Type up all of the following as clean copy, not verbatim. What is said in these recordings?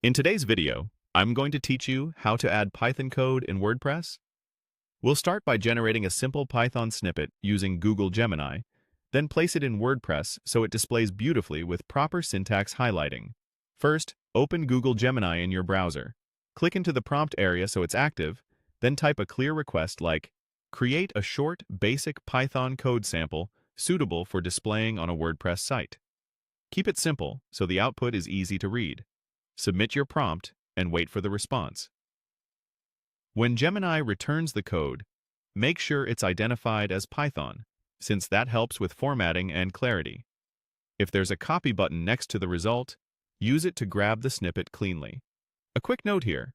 In today's video, I'm going to teach you how to add Python code in WordPress. We'll start by generating a simple Python snippet using Google Gemini, then place it in WordPress so it displays beautifully with proper syntax highlighting. First, open Google Gemini in your browser. Click into the prompt area so it's active, then type a clear request like, "Create a short, basic Python code sample suitable for displaying on a WordPress site." Keep it simple so the output is easy to read. Submit your prompt and wait for the response. When Gemini returns the code, make sure it's identified as Python, since that helps with formatting and clarity. If there's a copy button next to the result, use it to grab the snippet cleanly. A quick note here.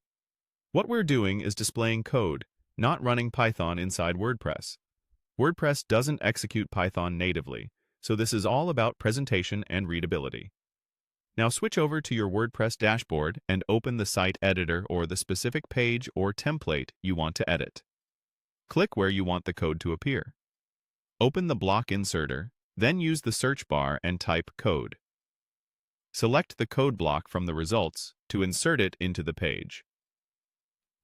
What we're doing is displaying code, not running Python inside WordPress. WordPress doesn't execute Python natively, so this is all about presentation and readability. Now switch over to your WordPress dashboard and open the site editor or the specific page or template you want to edit. Click where you want the code to appear. Open the block inserter, then use the search bar and type code. Select the code block from the results to insert it into the page.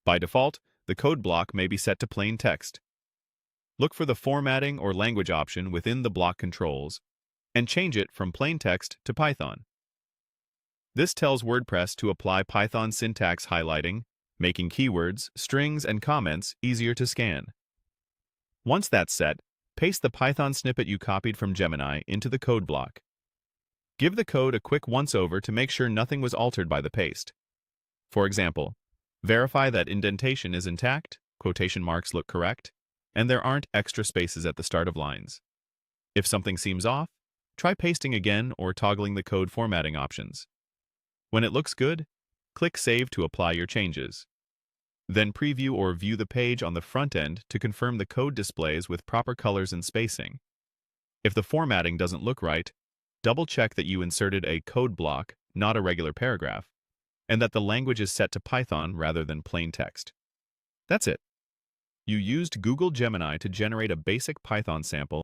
By default, the code block may be set to plain text. Look for the formatting or language option within the block controls and change it from plain text to Python. This tells WordPress to apply Python syntax highlighting, making keywords, strings, and comments easier to scan. Once that's set, paste the Python snippet you copied from Gemini into the code block. Give the code a quick once-over to make sure nothing was altered by the paste. For example, verify that indentation is intact, quotation marks look correct, and there aren't extra spaces at the start of lines. If something seems off, try pasting again or toggling the code formatting options. When it looks good, click Save to apply your changes. Then preview or view the page on the front end to confirm the code displays with proper colors and spacing. If the formatting doesn't look right, double-check that you inserted a code block, not a regular paragraph, and that the language is set to Python rather than plain text. That's it. You used Google Gemini to generate a basic Python sample